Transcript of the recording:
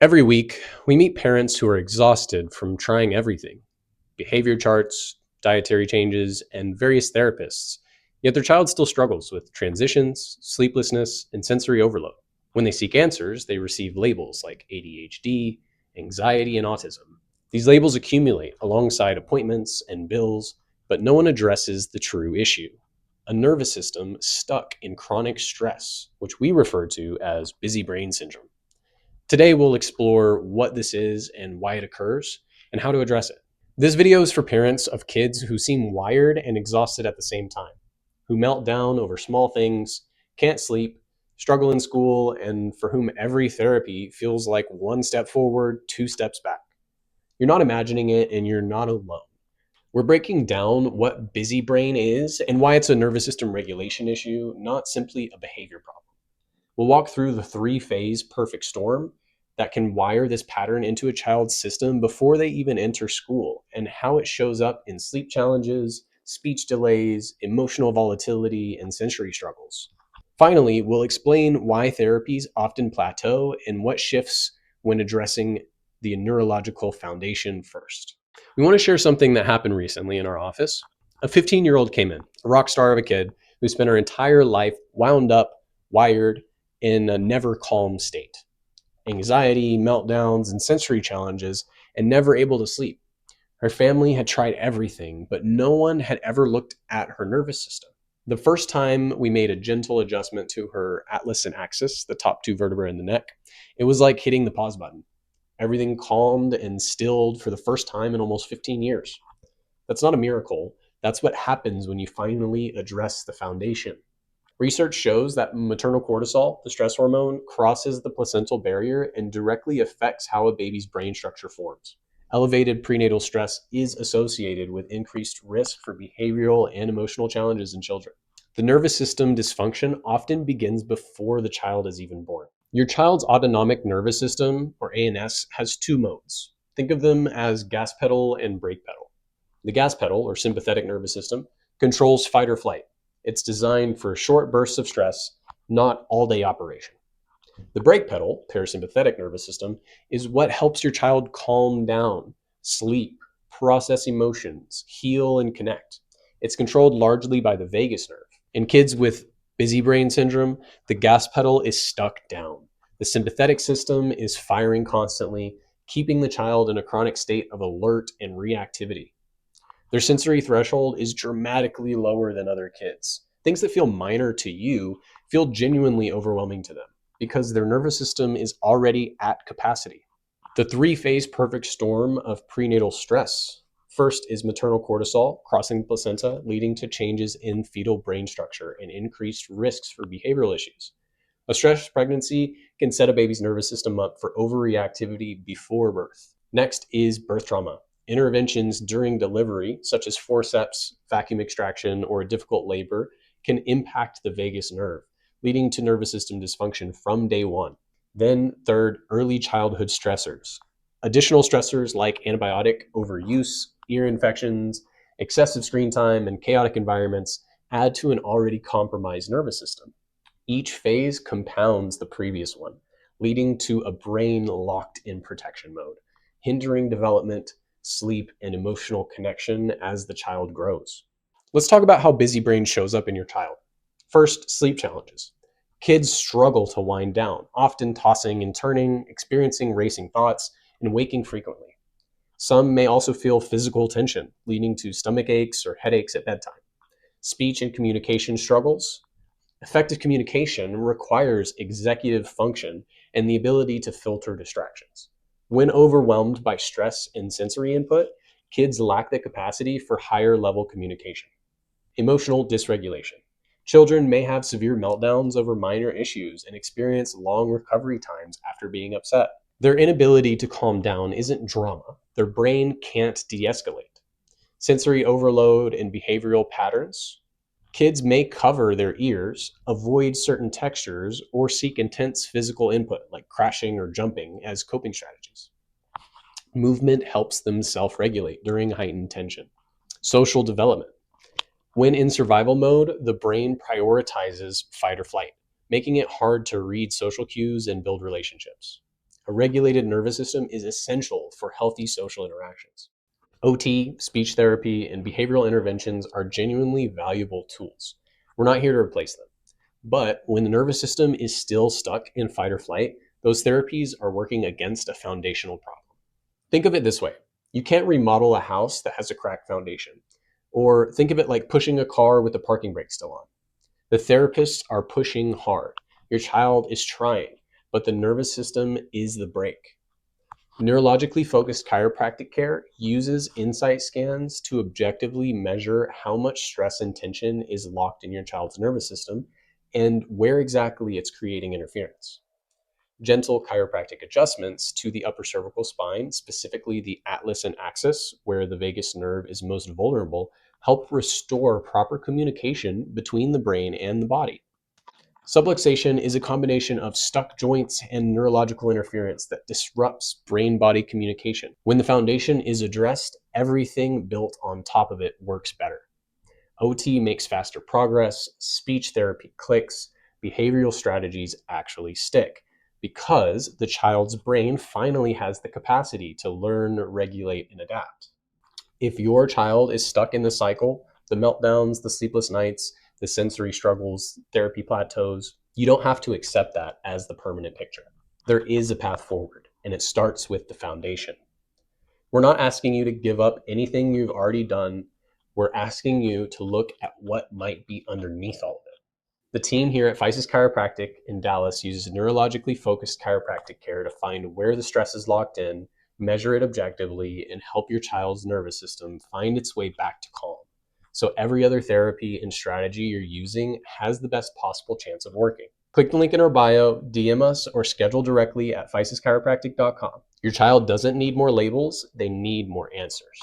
Every week, we meet parents who are exhausted from trying everything: behavior charts, dietary changes, and various therapists. Yet their child still struggles with transitions, sleeplessness, and sensory overload. When they seek answers, they receive labels like ADHD, anxiety, and autism. These labels accumulate alongside appointments and bills, but no one addresses the true issue: a nervous system stuck in chronic stress, which we refer to as busy brain syndrome. Today, we'll explore what this is and why it occurs and how to address it. This video is for parents of kids who seem wired and exhausted at the same time, who melt down over small things, can't sleep, struggle in school, and for whom every therapy feels like one step forward, two steps back. You're not imagining it, and you're not alone. We're breaking down what busy brain is and why it's a nervous system regulation issue, not simply a behavior problem. We'll walk through the three-phase perfect storm that can wire this pattern into a child's system before they even enter school, and how it shows up in sleep challenges, speech delays, emotional volatility, and sensory struggles. Finally, we'll explain why therapies often plateau and what shifts when addressing the neurological foundation first. We want to share something that happened recently in our office. A 15-year-old came in, a rock star of a kid who spent her entire life wound up, wired, in a never calm state: anxiety, meltdowns, and sensory challenges, and never able to sleep. Her family had tried everything, but no one had ever looked at her nervous system. The first time we made a gentle adjustment to her atlas and axis, the top two vertebrae in the neck, it was like hitting the pause button. Everything calmed and stilled for the first time in almost 15 years. That's not a miracle. That's what happens when you finally address the foundation. Research shows that maternal cortisol, the stress hormone, crosses the placental barrier and directly affects how a baby's brain structure forms. Elevated prenatal stress is associated with increased risk for behavioral and emotional challenges in children. The nervous system dysfunction often begins before the child is even born. Your child's autonomic nervous system, or ANS, has two modes. Think of them as gas pedal and brake pedal. The gas pedal, or sympathetic nervous system, controls fight or flight. It's designed for short bursts of stress, not all-day operation. The brake pedal, parasympathetic nervous system, is what helps your child calm down, sleep, process emotions, heal, and connect. It's controlled largely by the vagus nerve. In kids with busy brain syndrome, the gas pedal is stuck down. The sympathetic system is firing constantly, keeping the child in a chronic state of alert and reactivity. Their sensory threshold is dramatically lower than other kids. Things that feel minor to you feel genuinely overwhelming to them because their nervous system is already at capacity. The three-phase perfect storm of prenatal stress. First is maternal cortisol crossing the placenta, leading to changes in fetal brain structure and increased risks for behavioral issues. A stress pregnancy can set a baby's nervous system up for overreactivity before birth. Next is birth trauma. Interventions during delivery, such as forceps, vacuum extraction, or a difficult labor, can impact the vagus nerve, leading to nervous system dysfunction from day one. Then, third, early childhood stressors. Additional stressors like antibiotic overuse, ear infections, excessive screen time, and chaotic environments add to an already compromised nervous system. Each phase compounds the previous one, leading to a brain locked in protection mode, hindering development, sleep, and emotional connection as the child grows. Let's talk about how busy brain shows up in your child. First, sleep challenges. Kids struggle to wind down, often tossing and turning, experiencing racing thoughts, and waking frequently. Some may also feel physical tension, leading to stomach aches or headaches at bedtime. Speech and communication struggles. Effective communication requires executive function and the ability to filter distractions. When overwhelmed by stress and sensory input, kids lack the capacity for higher level communication. Emotional dysregulation. Children may have severe meltdowns over minor issues and experience long recovery times after being upset. Their inability to calm down isn't drama. Their brain can't de-escalate. Sensory overload and behavioral patterns. Kids may cover their ears, avoid certain textures, or seek intense physical input like crashing or jumping as coping strategies. Movement helps them self-regulate during heightened tension. Social development. When in survival mode, the brain prioritizes fight or flight, making it hard to read social cues and build relationships. A regulated nervous system is essential for healthy social interactions. OT, speech therapy, and behavioral interventions are genuinely valuable tools. We're not here to replace them. But when the nervous system is still stuck in fight or flight, those therapies are working against a foundational problem. Think of it this way: you can't remodel a house that has a cracked foundation. Or think of it like pushing a car with the parking brake still on. The therapists are pushing hard. Your child is trying, but the nervous system is the brake. Neurologically focused chiropractic care uses insight scans to objectively measure how much stress and tension is locked in your child's nervous system and where exactly it's creating interference. Gentle chiropractic adjustments to the upper cervical spine, specifically the atlas and axis, where the vagus nerve is most vulnerable, help restore proper communication between the brain and the body. Subluxation is a combination of stuck joints and neurological interference that disrupts brain-body communication. When the foundation is addressed, everything built on top of it works better. OT makes faster progress, speech therapy clicks, behavioral strategies actually stick, because the child's brain finally has the capacity to learn, regulate, and adapt. If your child is stuck in the cycle, the meltdowns, the sleepless nights, the sensory struggles, therapy plateaus, you don't have to accept that as the permanent picture. There is a path forward, and it starts with the foundation. We're not asking you to give up anything you've already done. We're asking you to look at what might be underneath all of it. The team here at Physis Chiropractic in Dallas uses neurologically focused chiropractic care to find where the stress is locked in, measure it objectively, and help your child's nervous system find its way back to calm. So every other therapy and strategy you're using has the best possible chance of working. Click the link in our bio, DM us, or schedule directly at physischiropractic.com. Your child doesn't need more labels, they need more answers.